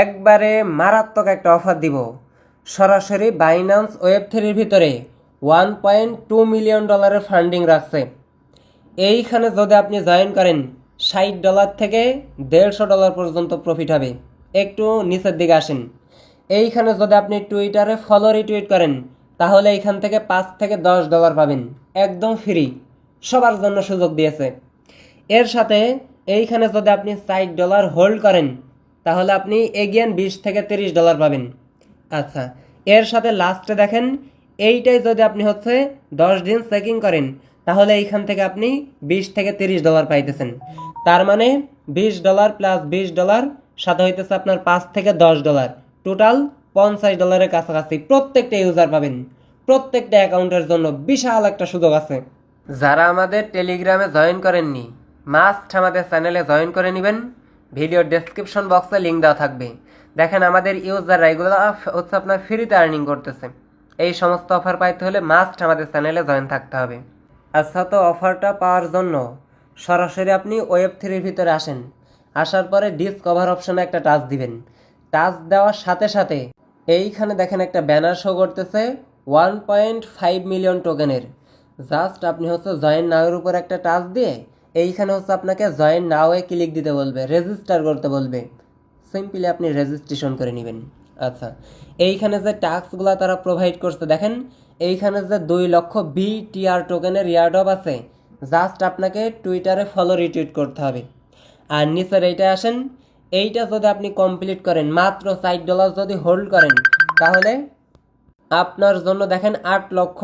একবারে মারাত্মক একটা অফার দিব। সরাসরি বাইন্যান্স ওয়েব3-র ভিতরে $1.2 মিলিয়ন ফান্ডিং রাখছে। এইখানে যদি আপনি জয়েন করেন $60 থেকে $150 পর্যন্ত প্রফিট হবে। একটু নিচের দিকে আসেন, এইখানে যদি আপনি টুইটারে ফলো রিটুইট করেন তাহলে এইখান থেকে $5 থেকে $10 পাবেন, একদম ফ্রি, সবার জন্য সুযোগ দিয়েছে। এর সাথে এইখানে যদি আপনি $60 হোল্ড করেন তাহলে আপনি এগেন $20 থেকে $30 পাবেন। আচ্ছা, এর সাথে লাস্টে দেখেন এইটাই যদি আপনি 10 দিন চেকিং করেন তাহলে এইখান থেকে আপনি $20 থেকে $30 পাইতেছেন। তার মানে $20 প্লাস $20 সাথে হইতেছে আপনার $5 থেকে $10, টোটাল $50 কাছাকাছি প্রত্যেকটা ইউজার পাবেন। প্রত্যেকটা অ্যাকাউন্টের জন্য বিশাল একটা সুযোগ আছে। যারা আমাদের টেলিগ্রামে জয়েন করেননি মাস্ট আমাদের চ্যানেলে জয়েন করে নেবেন। ভিডিওর ডেসক্রিপশন বক্সে লিঙ্ক দেওয়া থাকবে। দেখেন আমাদের ইউজাররা এগুলো আপনার ফ্রিতে আর্নিং করতেছে। এই সমস্ত অফার পাইতে হলে মাস্ট আমাদের চ্যানেলে জয়েন থাকতে হবে। আচ্ছা, তো অফারটা পাওয়ার জন্য সরাসরি আপনি ওয়েব3-র ভিতরে আসেন। আসার পরে ডিসকভার অপশনে একটা টাচ দিবেন। টাচ দেওয়ার সাথে সাথে এইখানে দেখেন একটা ব্যানার শো করতেছে 1.5 মিলিয়ন টোকেনের। জাস্ট আপনি জয়েন নাওয়ের উপর একটা টাচ দিয়ে এইখানে আপনাকে জয়েন নাওয়ে ক্লিক দিতে বলবে, রেজিস্টার করতে বলবে। সিম্পলি আপনি রেজিস্ট্রেশন করে নেবেন। আচ্ছা, এইখানে যে টাস্কগুলো তারা প্রোভাইড করছে দেখেন, এইখানে যে 2 লক্ষ BTR টোকেনের ইয়ারড্রপ আছে, জাস্ট আপনাকে টুইটারে ফলো রিটুইট করতে হবে। আর নিচের এইটা আসেন, এইটা যদি আপনি কমপ্লিট করেন মাত্র $60 যদি হোল্ড করেন তাহলে আপনার জন্য দেখেন $8 লক্ষ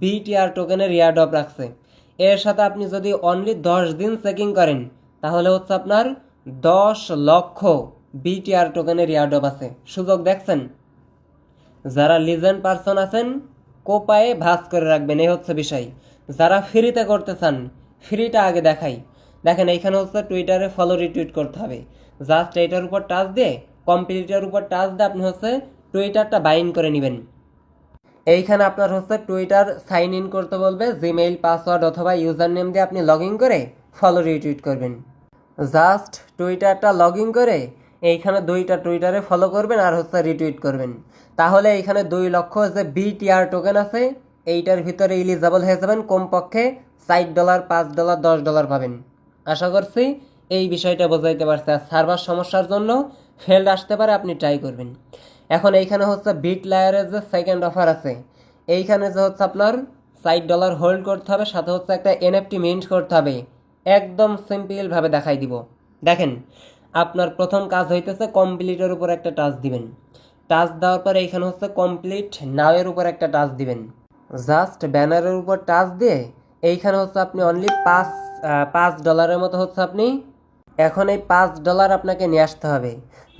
BTR টোকেনের ইয়ারড্রপ রাখছে। এর সাথে আপনি যদি অনলি 10 দিন চেকিং করেন তাহলে আপনার 10 লক্ষ BTR টোকেনের ইয়ারড্রপ আছে। সুযোগ দেখছেন? যারা লিজেন্ড পারসন আছেন কোপায়ে ভাস করে রাখবেন, এই বিষয়। যারা ফ্রিতে করতে চান ফ্রিটা আগে দেখাই। দেখেন এইখানে টুইটারে ফলো রিটুইট করতে হবে। জাস্ট এইটার উপর টাচ দিয়ে কমপ্লিটের উপর টাচ দিয়ে আপনি টুইটারটা বাইন্ড করে নেবেন। এইখানে আপনার টুইটার সাইন ইন করতে বলবে, জিমেইল পাসওয়ার্ড অথবা ইউজার নেম দিয়ে আপনি লগ ইন করে ফলো রিটুইট করবেন। জাস্ট টুইটারটা লগ ইন করে এইখানে 2টা টুইটারে ফলো করবেন আর রিটুইট করবেন। তাহলে এইখানে 2 লক্ষ যে BTR টোকেন আছে এইটার ভিতরে এলিজিবল হয়ে যাবেন। কমপক্ষে $60, $5, $10 পাবেন। আশা করছি এই বিষয়টা বোঝাইতে পারছে। আর সার্ভার সমস্যার জন্য ফেল্ড আসতে পারে, আপনি ট্রাই করবেন। এখন এইখানে বিট লেয়ারের যে সেকেন্ড অফার আছে, এইখানে যে আপনার $60 হোল্ড করতে হবে, সাথে একটা NFT মিন্ট করতে হবে। একদম সিম্পলভাবে দেখাই দিব। দেখেন, আপনার প্রথম কাজ হইতেছে কমপ্লিটের উপর একটা টাচ দিবেন। টাচ দেওয়ার পরে এইখানে কমপ্লিট নাওয়ের উপর একটা টাচ দিবেন। জাস্ট ব্যানারের উপর টাচ দিয়ে এইখানে আপনি অনলি $5 মতো আপনি এখন এই $5 আপনাকে নিয়ে আসতে হবে।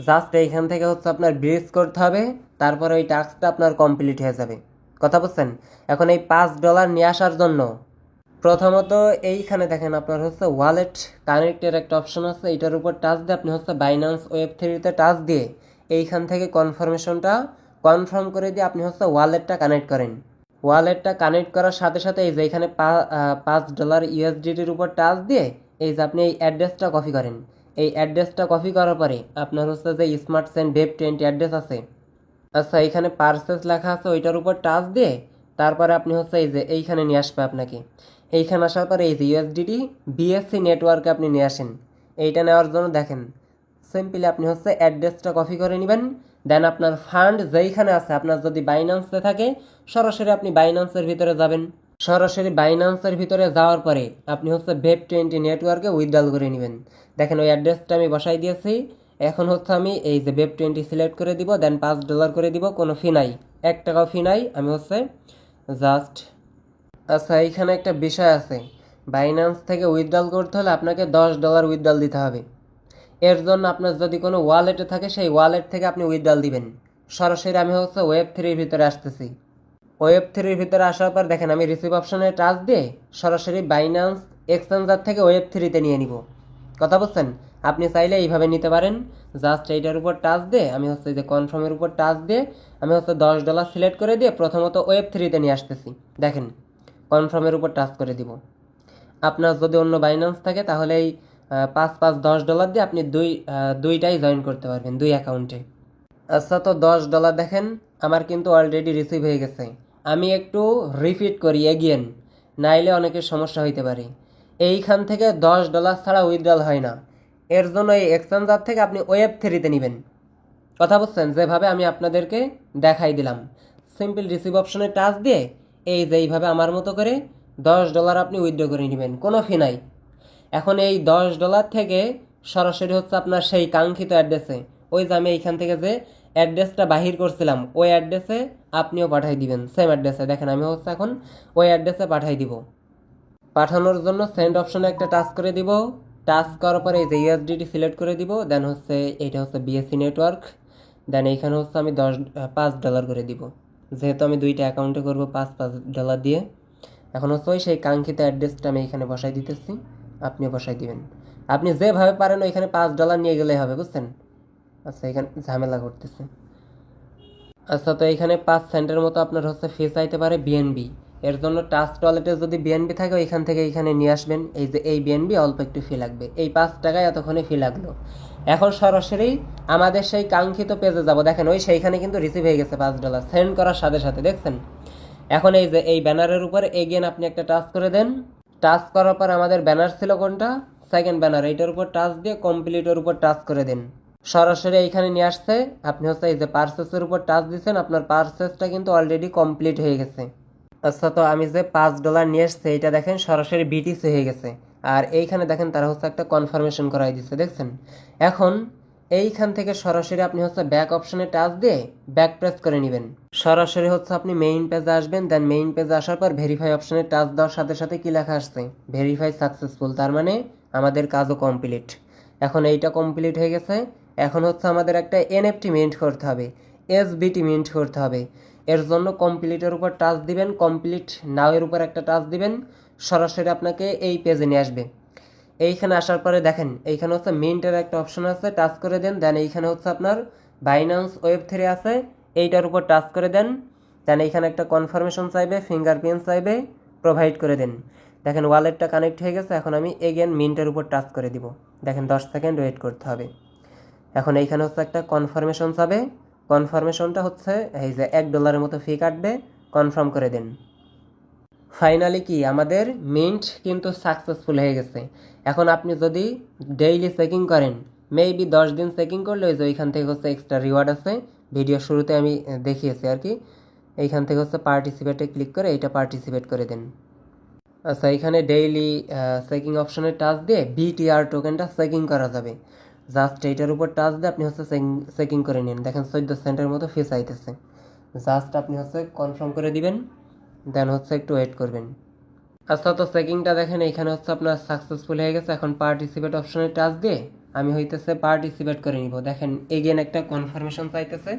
জাস্ট এইখান থেকে আপনার ব্রিজ করতে হবে, তারপরে ওই টাস্কটা আপনার কমপ্লিট হয়ে যাবে। কথা বুঝছেন? এখন এই $5 নিয়ে আসার জন্য প্রথমত এইখানে দেখেন আপনার ওয়ালেট কানেক্টের একটা অপশন আছে, এইটার উপর টাচ দিয়ে আপনি বাইন্যান্স ওয়েব3-তে টাচ দিয়ে এইখান থেকে কনফার্মেশনটা কনফার্ম করে দিয়ে আপনি ওয়ালেটটা কানেক্ট করেন। ওয়ালেটটা কানেক্ট করার সাথে সাথে এই যে এখানে $5 USDTর উপর টাচ দিয়ে এই যে আপনি এই অ্যাড্রেসটা কপি করেন। এই অ্যাড্রেসটা কপি করার পরে আপনার যে স্মার্ট চেইন BEP20 অ্যাড্রেস আছে, আচ্ছা এইখানে পার্সেস লেখা আছে, ওইটার উপর টাচ দিয়ে তারপরে আপনি এই যে এইখানে নিয়ে আসবে আপনাকে। এইখানে আসার পরে এই যে USDT BSC নেটওয়ার্কে আপনি নিয়ে আসেন। এইটা নেওয়ার জন্য দেখেন সিম্পলি আপনি অ্যাড্রেসটা কপি করে নেবেন। দেন আপনার ফান্ড যেইখানে আছে, আপনার যদি বাইন্যান্সে থাকে সরাসরি আপনি বাইন্যান্সের ভিতরে যাবেন। সরাসরি বাইন্যান্সের ভিতরে যাওয়ার পরে আপনি BEP20 নেটওয়ার্কে উইথড্রল করে নেবেন। দেখেন ওই অ্যাড্রেসটা আমি বসাই দিয়েছি। এখন আমি এই যে BEP20 সিলেক্ট করে দিব, দেন $5 করে দিব, কোনো ফি নাই, $1 ফি নাই। আমি জাস্ট আচ্ছা এইখানে একটা বিষয় আছে, বাইন্যান্স থেকে উইথড্রল করতে হলে আপনাকে $10 উইথড্রল দিতে হবে। এর জন্য আপনার যদি কোনো ওয়ালেটে থাকে সেই ওয়ালেট থেকে আপনি উইথড্রল দিবেন। সরাসরি আমি ওয়েব3-র ভিতরে আসতেছি। ওয়েব3-র ভিতরে আসার পর দেখেন আমি রিসিভ অপশনে টাচ দিয়ে সরাসরি বাইন্যান্স এক্সচেঞ্জার থেকে ওয়েব3-তে নিয়ে নিব। কথা বুঝছেন? আপনি চাইলে এইভাবে নিতে পারেন। জাস্ট এইটার উপর টাচ দিয়ে আমি যে কনফার্মের উপর টাচ দিয়ে আমি $10 সিলেক্ট করে দিয়ে প্রথমত ওয়েব3-তে নিয়ে আসতেছি। দেখেন কনফার্মের উপর টাচ করে দিব। আপনার যদি অন্য বাইন্যান্স থাকে তাহলে এই $5 দিয়ে আপনি দুইটাই জয়েন করতে পারবেন, দুই অ্যাকাউন্টে। আচ্ছা, তো $10 দেখেন আমার কিন্তু অলরেডি রিসিভ হয়ে গেছে। আমি একটু রিপিট করি এগেন, নাইলে অনেকের সমস্যা হইতে পারে। এইখান থেকে $10 ছাড়া উইথড্রল হয় না। এর জন্য এই এক্সচেঞ্জার থেকে আপনি ওয়েব3-তে নেবেন। কথা বুঝছেন? যেভাবে আমি আপনাদেরকে দেখাই দিলাম, সিম্পল রিসিভ অপশনে টাচ দিয়ে এই যে এইভাবে আমার মতো করে $10 আপনি উইথড্র করে নেবেন, কোনো ফি নাই। এখন এই $10 থেকে সরাসরি হচ্ছে আপনার সেই কাঙ্ক্ষিত অ্যাড্রেসে, ওই যে আমি এইখান থেকে যে অ্যাড্রেসটা বাহির করছিলাম ওই অ্যাড্রেসে আপনিও পাঠাই দিবেন, সেম অ্যাড্রেসে। দেখেন আমি হচ্ছে এখন ওই অ্যাড্রেসে পাঠাই দিব। পাঠানোর জন্য সেন্ড অপশনে একটা টাচ করে দিব। টাচ করার পরে এই যে ইউএসডিটি সিলেক্ট করে দিব। দেন হচ্ছে এইটা হচ্ছে বিএসসি নেটওয়ার্ক। দেন এইখানে হচ্ছে আমি $5 করে দিব, যেহেতু আমি দুইটা অ্যাকাউন্টে করবো $5 দিয়ে। এখন হচ্ছে ওই সেই কাঙ্ক্ষিত অ্যাড্রেসটা আমি এখানে বসাই দিতেছি, আপনিও বসাই দিবেন। আপনি যেভাবে পারেন ওইখানে $5 নিয়ে গেলেই হবে, বুঝছেন? আচ্ছা, এখানে ঝামেলা করতেছে। আচ্ছা, তো এখানে 5 সেন্টের মতো আপনার হচ্ছে ফি চাইতে পারে বিএনবি। এর জন্য ট্রাস্ট ওয়ালেটে যদি বিএনবি থাকে ওইখান থেকে এইখানে নিয়ে আসবেন। এই যে এই বিএনবি অল্প একটু ফি লাগবে, এই $5 এতক্ষণে ফি লাগলো। এখন সরাসরি আমাদের সেই কাঙ্ক্ষিত পেজে যাব। দেখেন ওই সেইখানে কিন্তু রিসিভ হয়ে গেছে $5 সেন্ড করার সাথে সাথে, দেখছেন? এখন এই যে এই ব্যানারের উপরে এগেন আপনি একটা টাচ করে দেন। টাচ করার পর আমাদের ব্যানার ছিল কোনটা? সেকেন্ড ব্যানার, এইটার উপর টাচ দিয়ে কমপ্লিটের উপর টাচ করে দেন। সরাসরি এইখানে নিয়ে আসছে। আপনি হচ্ছে এই যে পারচেসের উপর টাচ দিচ্ছেন, আপনার পারচেসটা কিন্তু অলরেডি কমপ্লিট হয়ে গেছে। আচ্ছা, তো আমি যে $5 নিয়ে এসছে এইটা দেখেন সরাসরি বিটিসি হয়ে গেছে। আর এইখানে দেখেন তারা হচ্ছে একটা কনফার্মেশন করাই দিচ্ছে, দেখছেন? এখন এইখান থেকে সরাসরি আপনি হচ্ছে ব্যাক অপশনে টাচ দিয়ে ব্যাক প্রেস করে নেবেন। সরাসরি হচ্ছে আপনি মেইন পেজে আসবেন। দেন মেইন পেজে আসার পর ভেরিফাই অপশনে টাচ দেওয়ার সাথে সাথে কি লেখা আসছে? ভেরিফাই সাকসেসফুল, তার মানে আমাদের কাজও কমপ্লিট। এখন এইটা কমপ্লিট হয়ে গেছে। এখন হচ্ছে আমাদের একটা এনএফটি মিন্ট করতে হবে, এসবিটি মিন্ট করতে হবে। এর জন্য কমপ্লিটের উপর টাচ দিবেন, কমপ্লিট নাও এর উপর একটা টাচ দিবেন, সরাসরি আপনাকে এই পেজে নিয়ে আসবে। এইখানে আসার পরে দেখেন এইখানে হচ্ছে মিন্টের একটা অপশন আছে, টাচ করে দেন। দেন এইখানে হচ্ছে আপনার বাইন্যান্স ওয়েব3 আছে, এইটার উপর টাচ করে দেন। দেন এইখানে একটা কনফার্মেশন চাইবে, ফিঙ্গারপ্রিন্ট চাইবে, প্রোভাইড করে দেন। দেখেন ওয়ালেটটা কানেক্ট হয়ে গেছে। এখন আমি এগেন মিন্টের উপর টাচ করে দিব। দেখেন 10 সেকেন্ড ওয়েট করতে হবে। এখন এইখানে হচ্ছে একটা কনফার্মেশন চাবে, কনফার্মেশনটা হচ্ছে এই যে $1 মতো ফি কাটবে, কনফার্ম করে দেন। ফাইনালি কি আমাদের মিন্ট কিন্তু সাকসেসফুল হয়ে গেছে। এখন আপনি যদি ডেইলি চেকিং করেন, মেবি 10 দিন চেকিং করলে ওই যে ওইখান থেকে হচ্ছে এক্সট্রা রিওয়ার্ড আছে, ভিডিও শুরুতে আমি দেখিয়েছি আর কি। এইখান থেকে হচ্ছে পার্টিসিপেটে ক্লিক করে এইটা পার্টিসিপেট করে দেন। আচ্ছা, এখানে ডেইলি চেকিং অপশনে টাচ দিয়ে বিটিআর টোকেনটা চেকিং করা যাবে। জাস্ট এইটার উপর টাচ দিয়ে আপনি হচ্ছে চেকিং করে নিন। দেখেন 14 সেন্টের মতো ফি চাইতেছে। জাস্ট আপনি হচ্ছে কনফার্ম করে দিবেন, দেন হচ্ছে একটু ওয়েট করবেন। আচ্ছা, তো চেকিংটা দেখেন এইখানে হচ্ছে আপনার সাকসেসফুল হয়ে গেছে। এখন পার্টিসিপেট অপশনে টাচ দিয়ে আমি হইতেছে পার্টিসিপেট করে নিব। দেখেন এগেন একটা কনফার্মেশন চাইতেছে,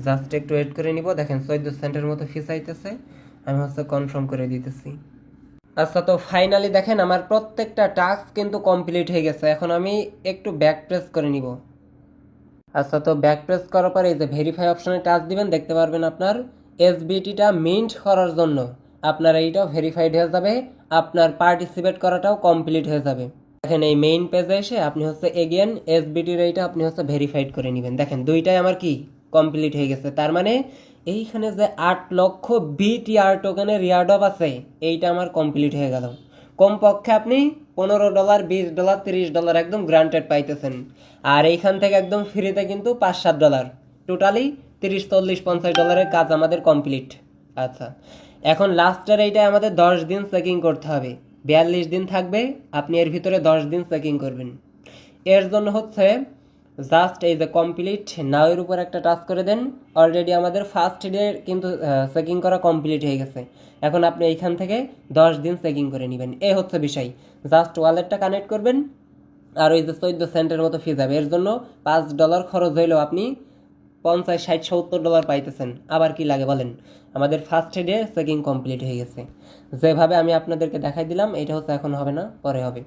জাস্ট একটু ওয়েট করে নিব। দেখেন 14 সেন্টের মতো ফি চাইতেছে, আমি হচ্ছে কনফার্ম করে দিতেছি। আচ্ছা, তো ফাইনালি দেখেন আমার প্রত্যেকটা টাস্ক কিন্তু কমপ্লিট হয়ে গেছে। এখন আমি একটু ব্যাক প্রেস করে নিব। আচ্ছা, তো ব্যাক প্রেস করার পরে এই যে ভেরিফাই অপশনে টাচ দিবেন, দেখতে পারবেন আপনার এসবিটিটা মিন্ট করার জন্য আপনার এইটাও ভেরিফাইড হয়ে যাবে, আপনার পার্টিসিপেট করাটাও কমপ্লিট হয়ে যাবে। দেখেন এই মেইন পেজে এসে আপনি হচ্ছে এগেন এসবিটির এইটা আপনি হচ্ছে ভেরিফাইড করে নেবেন। দেখেন দুইটাই আমার কি কমপ্লিট হয়ে গেছে। তার মানে এইখানে যে 8 লক্ষ বিটিআর টোকেনের রিয়ার্ড অফ আছে এইটা আমার কমপ্লিট হয়ে গেল। কমপক্ষে আপনি $15, $20, $30 একদম গ্রান্টেড পাইতেছেন। আর এইখান থেকে একদম ফ্রিতে কিন্তু $5-7, টোটালি $30, $40, $50 কাজ আমাদের কমপ্লিট। আচ্ছা, এখন লাস্টের এইটা আমাদের 10 দিন চেকিং করতে হবে। 42 দিন থাকবে, আপনি এর ভিতরে 10 দিন চেকিং করবেন। এর জন্য হচ্ছে জাস্ট এই যে কমপ্লিট নাও এর উপর একটা টাচ করে দেন। অলরেডি আমাদের ফার্স্ট ডে কিন্তু চেকিং করা কমপ্লিট হয়ে গেছে। এখন আপনি এইখান থেকে 10 দিন চেকিং করে নেবেন, এ হচ্ছে বিষয়। জাস্ট ওয়ালেটটা কানেক্ট করবেন, আর ওই যে 14 সেন্টের মতো ফি যাবে। এর জন্য $5 খরচ হইলেও আপনি 50, 60, $70 পাইতেছেন। আবার কি লাগে বলেন? আমাদের ফার্স্ট ডে চেকিং কমপ্লিট হয়ে গেছে। যেভাবে আমি আপনাদেরকে দেখাই দিলাম এটা হচ্ছে এখন হবে না, পরে হবে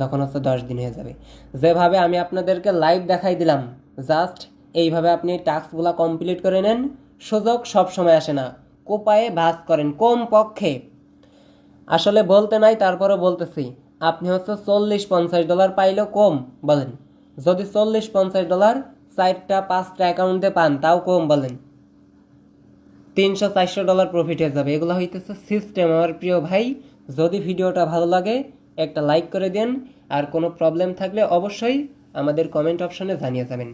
যখন হচ্ছে 10 দিন হয়ে যাবে। যেভাবে আমি আপনাদেরকে লাইভ দেখাই দিলাম, জাস্ট এইভাবে আপনি টাস্কগুলো কমপ্লিট করে নেন। সুযোগ সব সময় আসে না, কোপায়ে ভাঁজ করেন কম পক্ষে। আসলে বলতে নাই, তারপরে বলতেছি, আপনি হচ্ছে $40-50 পাইলেও কম বলেন। যদি $40-50 4টা-5টা অ্যাকাউন্টে পান তাও কম বলেন, $300-400 প্রফিট হয়ে যাবে। এগুলো হইতেছে সিস্টেম আমার প্রিয় ভাই। যদি ভিডিওটা ভালো লাগে একটা লাইক করে দেন, আর কোনো প্রবলেম থাকলে অবশ্যই আমাদের কমেন্ট অপশনে জানিয়ে যাবেন।